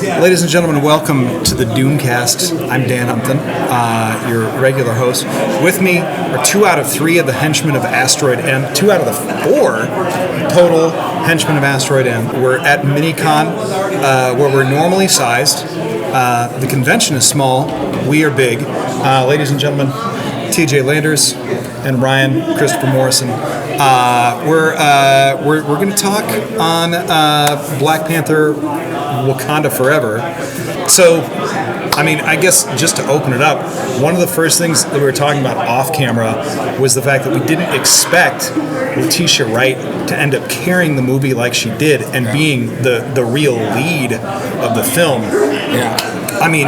Ladies and gentlemen, welcome to the Doomcast. I'm Dan Umpton, your regular host. With me are 2 out of 3 of the Henchmen of Asteroid M, 2 out of the 4 total Henchmen of Asteroid M. We're at Minicon, where we're normally sized. The convention is small. We are big. Ladies and gentlemen, TJ Landers and Ryan Christopher Morrison. We're going to talk on Black Panther, Wakanda Forever. So, I mean, I guess just to open it up, one of the first things that we were talking about off camera was the fact that we didn't expect Letitia Wright to end up carrying the movie like she did and being the real lead of the film. Yeah. I mean,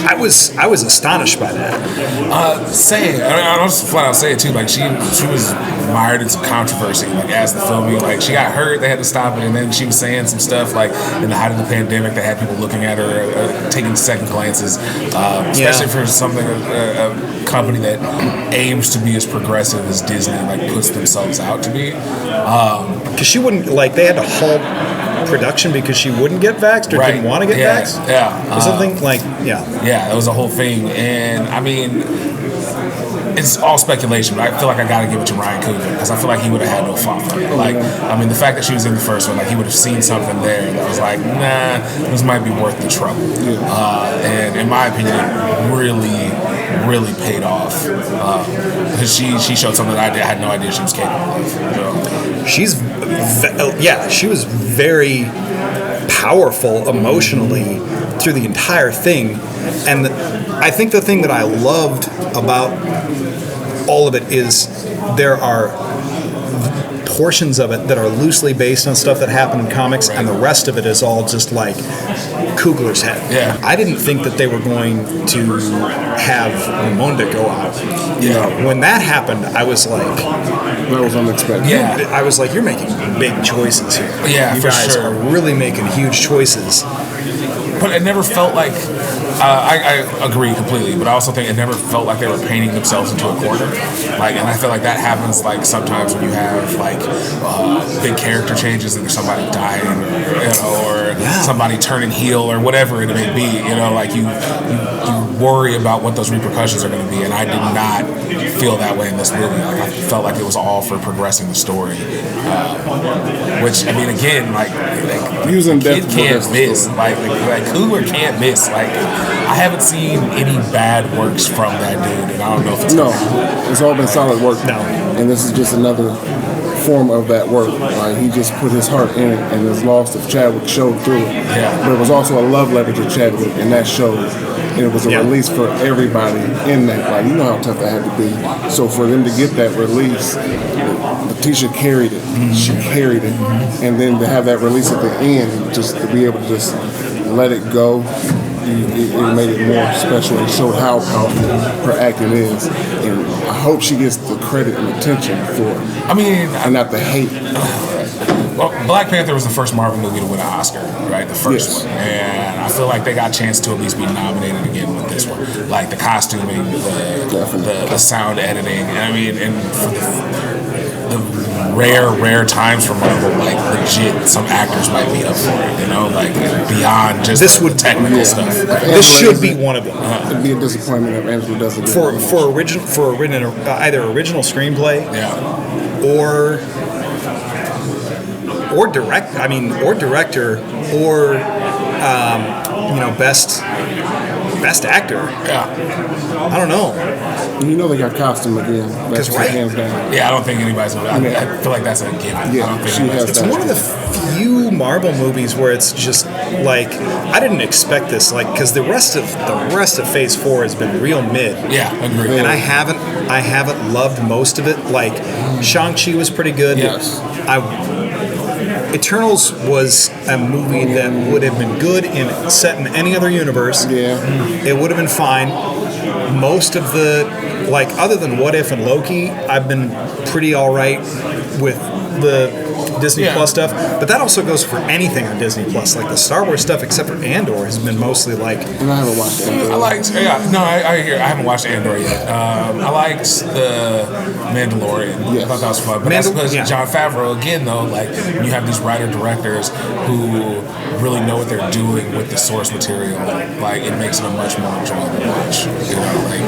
I was astonished by that. I'll just flat out say it too. Like she was mired in some controversy. Like as the filming, like she got hurt, they had to stop it, and then she was saying some stuff. Like in the height of the pandemic, they had people looking at her, taking second glances, especially for something a company that aims to be as progressive as Disney like puts themselves out to be. Because she wouldn't they had to halt production because she wouldn't get vaxxed or didn't want to get vaxxed? Yeah. Or something Yeah, it was a whole thing. And I mean, it's all speculation, but I feel like I gotta give it to Ryan Coogler because I feel like he would have had no fault for it. Like, I mean, the fact that she was in the first one, like he would have seen something there that was like, nah, this might be worth the trouble. And in my opinion, it really paid off because she showed something that I had no idea she was capable of. She was very powerful emotionally through the entire thing, and I think the thing that I loved about all of it is there are portions of it that are loosely based on stuff that happened in comics, and the rest of it is all just like Coogler's head. Yeah. I didn't think that they were going to have Ramonda go out. When that happened, I was like, that was unexpected. Yeah. I was like, you're making big choices here. Yeah, you for guys sure. are really making huge choices. But it never felt like I agree completely, but I also think it never felt like they were painting themselves into a corner. Like, and I feel like that happens like sometimes when you have like big character changes and there's somebody dying, or somebody turning heel or whatever it may be. Like you worry about what those repercussions are going to be, and I did not feel that way in this movie. Like I felt like it was all for progressing the story, which I mean, again, like using kid can't miss. Like Coogler can't miss. Like I haven't seen any bad works from that dude, and I don't know if it's it's all been solid work. No, and this is just another form of that work. Like he just put his heart in it, and his loss of Chadwick showed through it. Yeah. But it was also a love letter to Chadwick, and that showed. And it was a release for everybody in that. Like, you know how tough that had to be. So for them to get that release, Letitia carried it. She carried it. And then to have that release at the end, just to be able to just let it go, it made it more special and showed how powerful her acting is. And I hope she gets the credit and attention for it. I mean, and not the hate. Well, Black Panther was the first Marvel movie to win an Oscar, right? The first one. And I feel like they got a chance to at least be nominated again with this one. Like the costuming, the sound editing. I mean, and for the rare times for Marvel, like legit, some actors might be up for it, like beyond just the technical stuff. This should be one of them. It'd be a disappointment if Angela doesn't get either original screenplay, or director, or best actor. Yeah. I don't know. They got costume again. That's hands down. Yeah, I don't think anybody's. I feel like that's a given. Yeah, it's one of the few Marvel movies where it's just like I didn't expect this, because the rest of Phase 4 has been real mid. Yeah, agreed. And I haven't loved most of it. Like Shang-Chi was pretty good. Yes. Eternals was a movie that would have been good set in any other universe. Yeah. It would have been fine. Most of other than What If and Loki, I've been pretty all right with the Disney Plus stuff, but that also goes for anything on Disney Plus. Like the Star Wars stuff, except for Andor, has been mostly like. And I haven't watched Andor. I haven't watched Andor yet. I liked the Mandalorian. Yes. I thought that was fun. But that's because Jon Favreau, again, though, like when you have these writer-directors who really know what they're doing with the source material, like it makes it a much more enjoyable watch. You know, like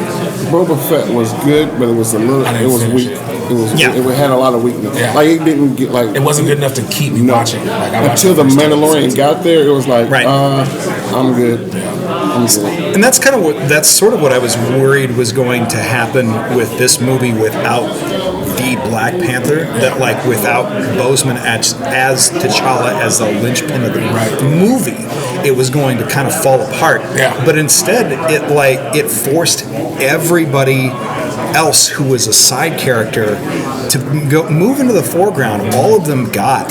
Boba Fett was good, but it was a little. It was weak. It had a lot of weakness. Yeah. Like it didn't get like. It wasn't good enough to keep me watching. Like, until the Mandalorian got there, it was like, I'm good. I'm good. And that's kind of that's sort of what I was worried was going to happen with this movie without the Black Panther. That like without Boseman as T'Challa as the linchpin of the movie, it was going to kind of fall apart. Yeah. But instead, it forced everybody else who was a side character to move into the foreground. All of them got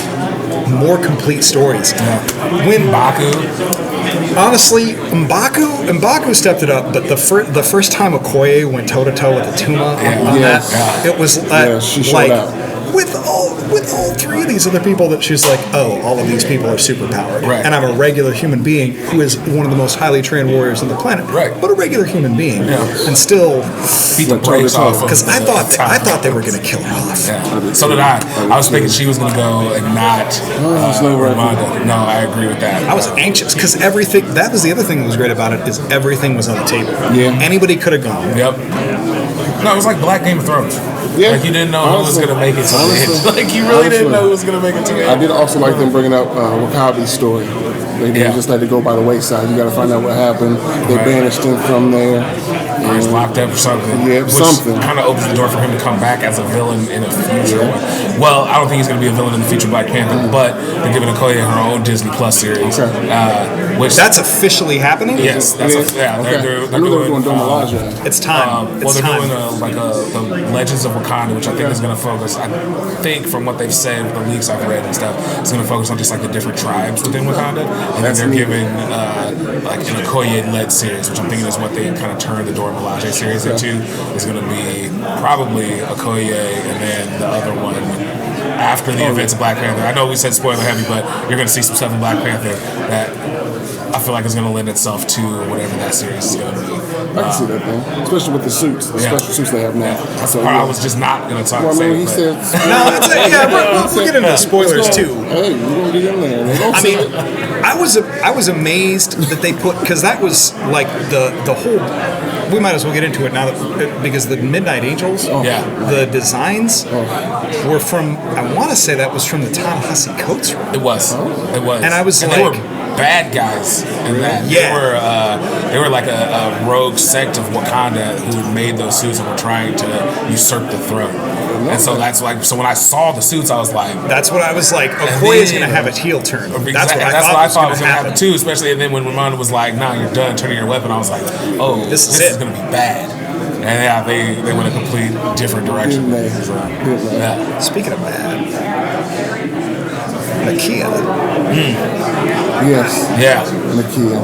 more complete stories. When M'Baku. Honestly, M'Baku stepped it up, but the first time Okoye went toe to toe with Atuma on that, it was she showed like out. with all three of these other people that she's like, oh, all of these people are super powered, and I'm a regular human being who is one of the most highly trained warriors on the planet, but a regular human being, and still beat the brakes off. Because I thought they were going to kill her off. Yeah. So did I. I was thinking she was going to go and not Ramonda. No, I agree with that. I was anxious because everything. That was the other thing that was great about it is everything was on the table. Yeah. Anybody could have gone. Yep. No, it was like Black Game of Thrones. Yeah. Like you didn't know who was going to make it to the end. Like you really didn't know who was going to make it to the end. I did also like them bringing up Wakabi's story. They didn't just let it go by the wayside. You got to find out what happened. They banished him from there. Or he's locked up or something. Yeah, which kind of opens the door for him to come back as a villain in a future one. Well, I don't think he's going to be a villain in the future Black Panther, but they're giving Okoye her own Disney Plus series. Which that's officially happening? Yes. They're doing Domalaja. It's time. They're doing the Legends of Wakanda, which I think is going to focus, I think from what they've said, the leaks I've read and stuff, it's going to focus on just like the different tribes within Wakanda. And then they're giving like an Okoye-led series, which I'm thinking is what they kind of turned the Dora Milaje series into, is going to be probably Okoye and then the other one after the events of Black Panther. I know we said spoiler heavy, but you're going to see some stuff in Black Panther that I feel like is going to lend itself to whatever that series is going to be. I can see that thing, especially with the suits, the special suits they have now. That's the part I was just not going to talk about. Well, I mean, he said... we'll get into the spoilers too. Hey, we're going to get in there. I mean, I was amazed that they put, because that was like the whole, we might as well get into it now because the Midnight Angels, the designs were from, I want to say that was from the Ta-Nehisi Coates run. It was. And I was like... They were bad guys in that. They were like a rogue sect of Wakanda who had made those suits and were trying to usurp the throne. And so that's like, so when I saw the suits, I was like, that's what I was like. Okoye is going to have a heel turn. That's what I thought was going to happen too. Especially, and then when Ramonda was like, "Nah, you're done turning your weapon," I was like, "Oh, this is going to be bad." And they went a complete different direction. Speaking of bad, Nakia. Yes. Yeah. Nakia.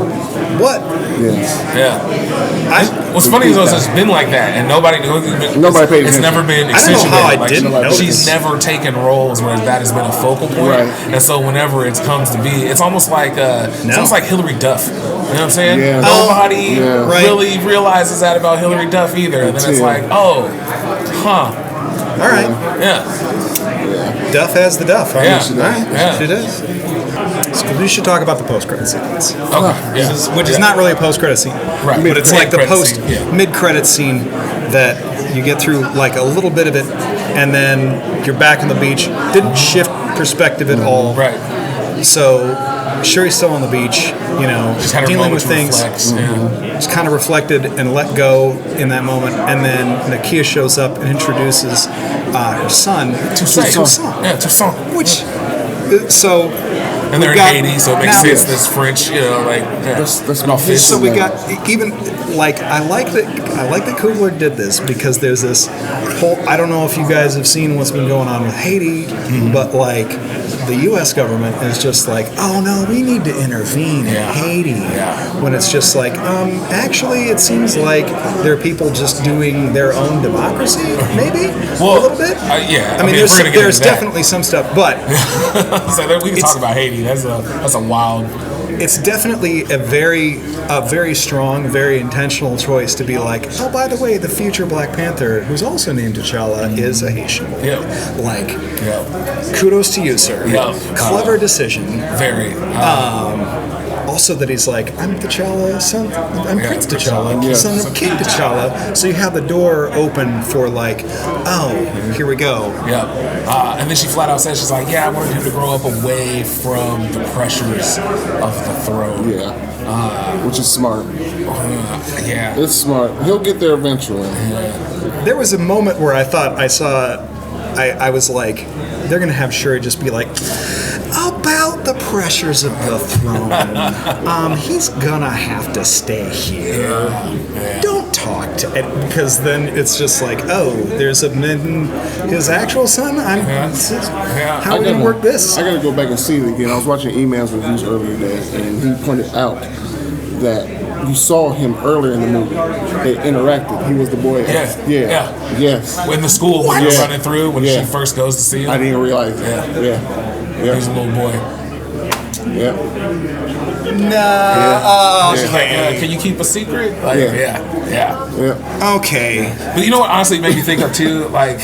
What? Yes. Yeah. What's funny is it's been like that, and nobody paid attention. It's never been accentuated. I don't know how I didn't know she's never taken roles where that has been a focal point, and so whenever it comes to be, it's almost like it's almost like Hillary Duff. You know what I'm saying? Yeah. Nobody really realizes that about Hillary Duff either, and then it's like, oh, huh. All right. Yeah. Duff has the Duff. Huh? Yeah. She does. So we should talk about the post-credit sequence. Okay. Which is not really a post-credit scene. Right. But it's like the mid-credit scene that you get through like a little bit of it, and then you're back on the beach. Didn't shift perspective at all. Right. So Shuri's still on the beach, dealing with things. Just kind of reflected and let go in that moment. And then Nakia shows up and introduces her son, Toussaint. Yeah, Toussaint. Which, and they're in Haiti, so it makes sense. This French, So we got even like I like that Coogler did this because there's this whole. I don't know if you guys have seen what's been going on with Haiti, but like the U.S. government is just like, oh no, we need to intervene in Haiti. When it's just like, actually, it seems like there are people just doing their own democracy, maybe a little bit. I mean, there's definitely some stuff, but so we can talk about Haiti. That's a wild. It's definitely a very strong, very intentional choice to be like, oh, by the way, the future Black Panther, who's also named T'Challa, is a Haitian. Kudos to you, sir. Clever decision. Very. Also that he's like, I'm T'Challa, son. I'm Prince T'Challa, son of King T'Challa. So you have the door open for like, oh, here we go. And then she flat out says, she's like, I wanted him to grow up away from the pressures of the throne. Which is smart. It's smart. He'll get there eventually. There was a moment where I thought I was like, they're gonna have Shuri just be like, about the pressures of the throne. He's gonna have to stay here. Don't talk to it, because then it's just like, oh, there's his actual son. How are we gonna work this? I gotta go back and see it again. I was watching Emails reviews earlier today, and he pointed out that you saw him earlier in the movie. They interacted. He was the boy. Yes. In the school when you're running through, when she first goes to see him. I didn't realize that. He's a little boy. No. She's like, can you keep a secret? Like, Okay. But you know what honestly made me think of too? Like,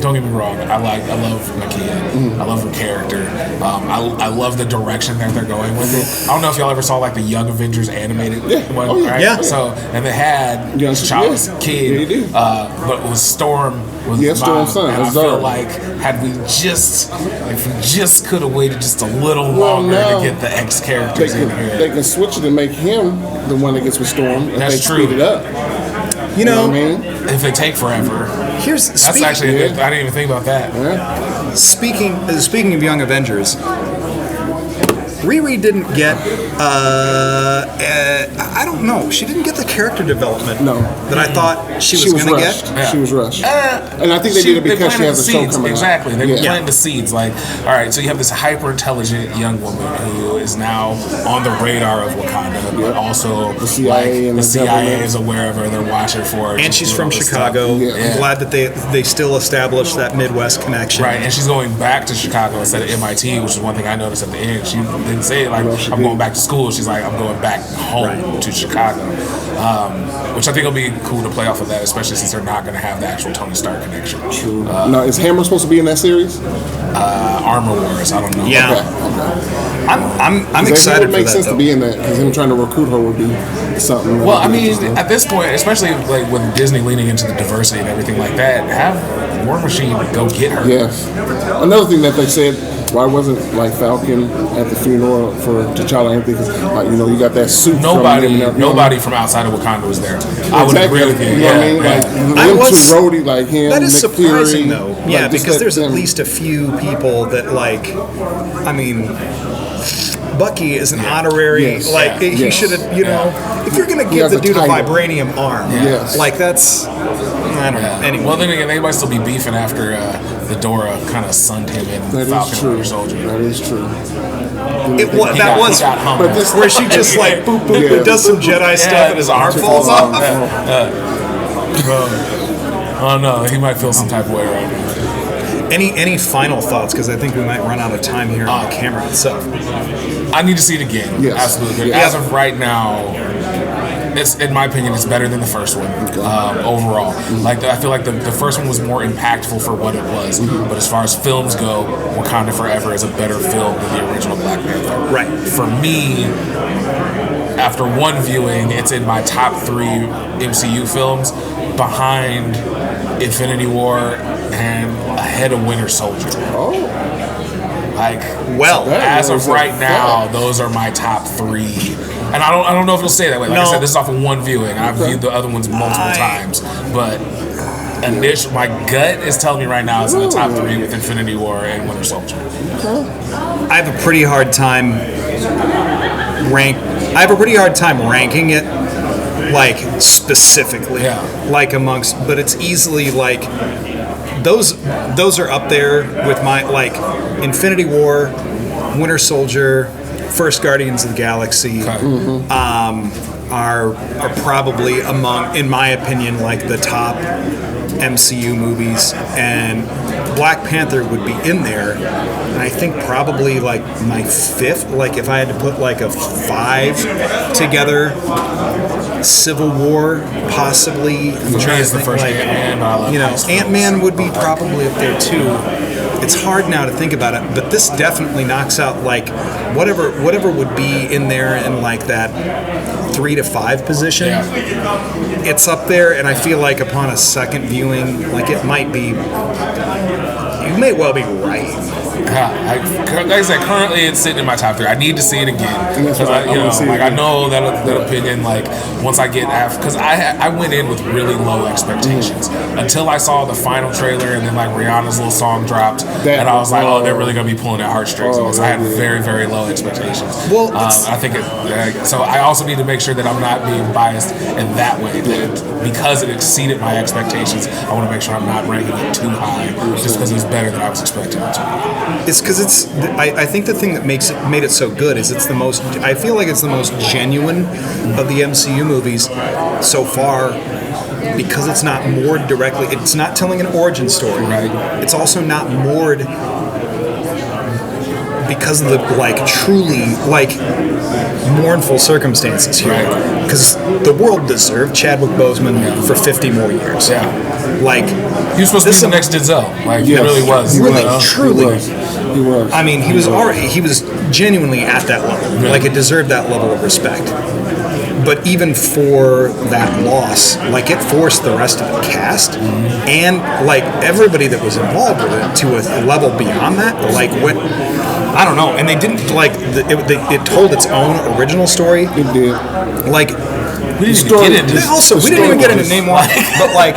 don't get me wrong, I love Nakia. I love her character. I love the direction that they're going with it. I don't know if y'all ever saw like the Young Avengers animated one, right? So, and they had T'Challa's kid, but it was Storm was Storm's son. And I feel like if we just could have waited just a little longer to get the X characters in here. They can switch it and make him the one that gets with Storm. That's they true. Speed it up. You know what I mean? If they take forever. That's actually a good. I didn't even think about that. Speaking of Young Avengers, Riri didn't get. I don't know. She didn't get the character development that I thought she was going to get. She was rushed. And I think they did it because she has a show coming Exactly. out. They were planting the seeds. Like, all right, so you have this hyper-intelligent young woman who is now on the radar of Wakanda, but also the CIA and the CIA is aware of her. They're watching for her. And she's from Chicago. I'm glad that they still established that Midwest connection. Right, and she's going back to Chicago instead of MIT, which is one thing I noticed at the end. She didn't say like, I'm going back to school. She's like, I'm going back home to Chicago, which I think will be cool to play off of that, especially since they're not going to have the actual Tony Stark connection. True. Now, is Hammer supposed to be in that series? Armor Wars, I don't know. Yeah. Okay. I'm excited for that. It would make sense to be in that, because him trying to recruit her would be something. Well, I mean, at this point, especially like with Disney leaning into the diversity and everything like that, have War Machine go get her. Yes. Another thing that they said, why wasn't like Falcon at the funeral for T'Challa and everything? Because you got that suit. Nobody from outside of Wakanda was there. I would agree with you. You know what I mean? Like Rhodey, like him. That is Nick surprising, Fury, though. Yeah, because there's at least a few people that I mean, Bucky is an honorary. He should have. If you're gonna give the dude a vibranium arm, like that's. I don't know. Anyway. Well, then again, they might still be beefing after the Dora kind of sunned him in Falcon and Winter Soldier. That is true. That was where she just like boop boop does some Jedi stuff and his arm falls off. Oh no, he might feel some type of way right now. Any final thoughts? Because I think we might run out of time here on the camera itself. I need to see it again. Yes. Absolutely. Yes. As of right now, it's, in my opinion, it's better than the first one overall. Like I feel like the first one was more impactful for what it was. But as far as films go, Wakanda Forever is a better film than the original Black Panther. Right. For me, after one viewing, it's in my top 3 MCU films, behind Infinity War and ahead of Winter Soldier. As of right now, those are my top 3. And I don't know if it'll stay that way. Like I said, this is off of one viewing. I've viewed the other ones multiple times, but my gut is telling me right now it's in the top 3 with Infinity War and Winter Soldier. I have a pretty hard time ranking it, like specifically, like amongst. But it's easily like those are up there with my like Infinity War, Winter Soldier, first Guardians of the Galaxy. Are probably among, in my opinion, like the top MCU movies, and Black Panther would be in there. And I think probably like my fifth, like if I had to put like a 5 together, Civil War possibly. For me, it's the first Ant-Man. You know, Ant-Man would be probably up there too. It's hard now to think about it, but this definitely knocks out like whatever would be in there in like that 3 to 5 position. Yeah. It's up there, and I feel like upon a second viewing, like it might be. You may well be right. Like I said, currently it's sitting in my top 3. I need to see it again because I know that opinion. Like once I get because I went in with really low expectations until I saw the final trailer, and then like Rihanna's little song dropped, and I was like, oh, they're really gonna be pulling at heartstrings. So I had very, very low expectations. Well, I think so. I also need to make sure that I'm not being biased in that way. That because it exceeded my expectations, I want to make sure I'm not ranking it too high just because it's better than I was expecting it to. It's because I think the thing that made it so good is it's the most. I feel like it's the most genuine of the MCU movies so far, because it's not moored directly. It's not telling an origin story. Right. It's also not moored because of the like truly like mournful circumstances here. Because the world deserved Chadwick Boseman for 50 more years. Yeah. Like he was supposed to be the next Denzel. Like he really was. Really, truly. He was. I mean, he was genuinely at that level. Really? Like it deserved that level of respect. But even for that loss, like it forced the rest of the cast and like everybody that was involved with it to a level beyond that. Like what, I don't know. And they didn't like it told its own original story. It did. Like we didn't even get into. Also, we didn't even get into Namor, but like,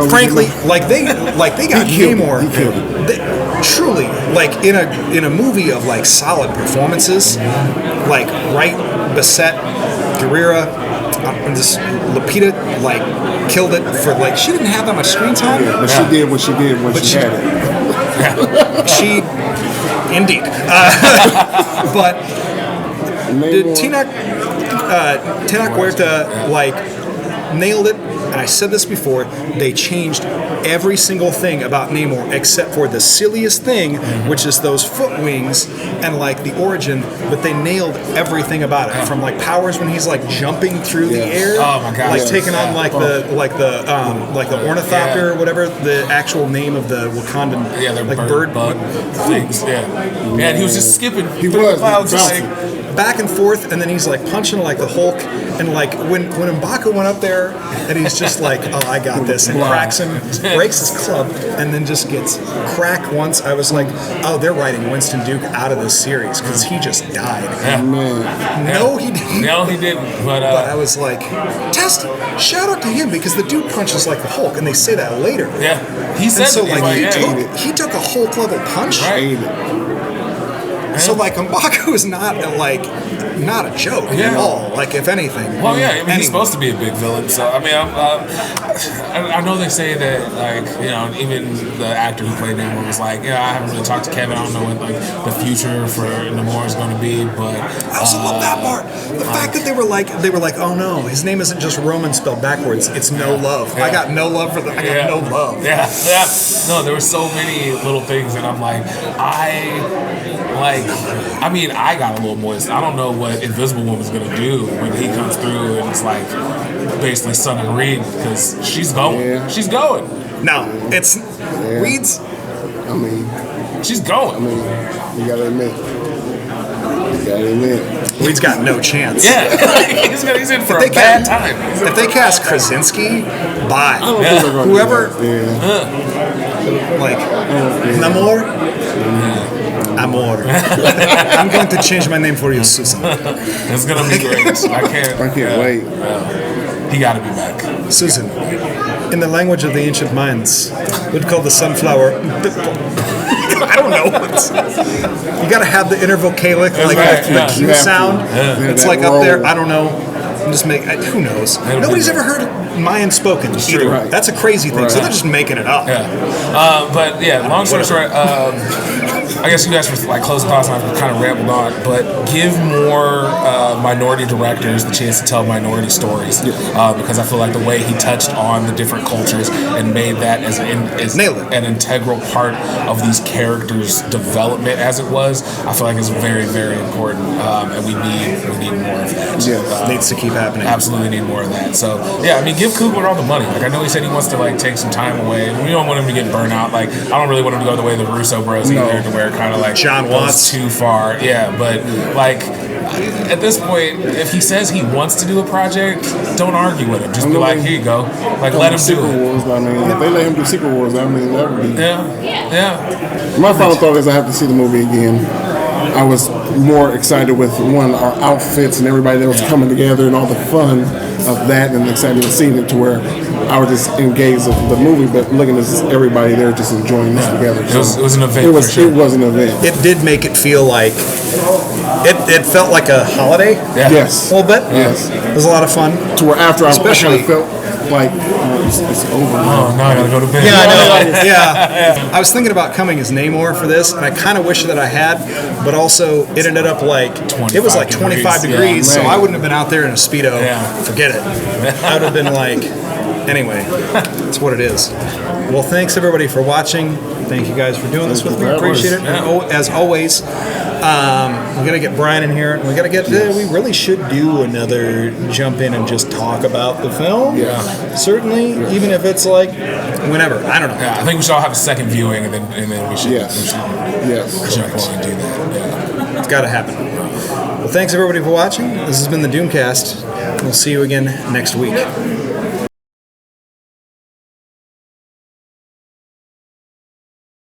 frankly, like they got Namor. Truly, like in a movie of like solid performances, like Wright, Bissett, Guerrera, this Lupita like killed it for like she didn't have that much screen time, but she did what she did when she had it. She, indeed, but Tenoch Huerta like nailed it. And I said this before, they changed every single thing about Namor except for the silliest thing, which is those foot wings and like the origin, but they nailed everything about it. From like powers when he's like jumping through the air, oh my God, like taking on like the ornithopter or whatever the actual name of the Wakandan like bird bug things. And he was just skipping through the clouds like back and forth, and then he's like punching like the Hulk, and like when M'Baku went up there and he's just like, oh, I got this, and cracks him, breaks his club, and then just gets cracked once. I was like, oh, they're writing Winston Duke out of this series because he just died. No, he didn't. No, he didn't. But I was like, shout out to him because the dude punches like the Hulk, and they say that later. Yeah, he said so. Like he took a Hulk level punch. Right. So like M'Baku is not a joke at all. Like if anything. Well, yeah, I mean, he's supposed to be a big villain. So I mean, I know they say that like even the actor who played Namor was like, I haven't really talked to Kevin. I don't know what like the future for Namor is going to be. But I also love that part. The fact that they were like, oh no, his name isn't just Roman spelled backwards. It's no love. I got no love for I got no love. Yeah. No, there were so many little things, and I'm like, I got a little moist. I don't know what Invisible Woman's gonna do when he comes through and it's like basically Son and Reed because she's going. Yeah. She's going. No, it's Reed's. I mean, she's going. I mean, you gotta admit. Reed's got no chance. Yeah, he's in for a bad time. If they cast Krasinski, bye. Whoever. Like Namor. Amor. I'm going to change my name for you, Susan. It's gonna be great. I can't wait. He gotta be back. Susan, in the language of the ancient Mayans, we'd call the sunflower. I don't know. You gotta have the intervocalic, like the Q sound. It's like up there. I don't know. I'm just making. Who knows? Nobody's ever heard Mayan spoken either. Right. That's a crazy thing. So they're just making it up. Yeah. But yeah, long story short, I guess you guys were like closing thoughts, and I've kind of rambled on, but give more minority directors the chance to tell minority stories, because I feel like the way he touched on the different cultures and made that as an integral part of these characters' development as it was, I feel like is very, very important, and we need more of that. Needs to keep happening. Absolutely need more of that. So yeah, I mean, give Coogler all the money. Like, I know he said he wants to like take some time away, and we don't want him to get burnt out. Like, I don't really want him to go the way of the Russo bros either, to where it kind of like John Watts too far. Yeah, but like at this point, if he says he wants to do a project, don't argue with him. Just be like, here you go. Like, let him do it. Wars, I mean, if they let him do Secret Wars, I mean, that would be. Yeah. My final thought is I have to see the movie again. I was more excited with our outfits and everybody that was coming together and all the fun of that, and excited to see it to where I was just engaged with the movie, but looking at everybody there just enjoying this together. It was an event. It was an event. It did make it feel like it felt like a holiday. Yeah. Yes. A little bit. Yes. It was a lot of fun. To where after I Especially- kind of felt like it's over. Oh, now I gotta go to bed. Yeah, I know. Yeah. I was thinking about coming as Namor for this, and I kind of wish that I had, but also it ended up like it was like 25 degrees, Yeah, so I wouldn't have been out there in a Speedo. Yeah. Forget it. I would have been like, anyway, it's what it is. Well, thanks everybody for watching. Thank you guys for doing this with me. Appreciate it. As always, we gotta get Bryan in here. We gotta get. We really should do another jump in and just talk about the film. Yeah. Certainly, even if it's like whenever. I don't know. Yeah, I think we should all have a second viewing, and then we should. Yes. Yes. Jump on and do that. Yeah. It's got to happen. Well, thanks everybody for watching. This has been the Doomcast. We'll see you again next week.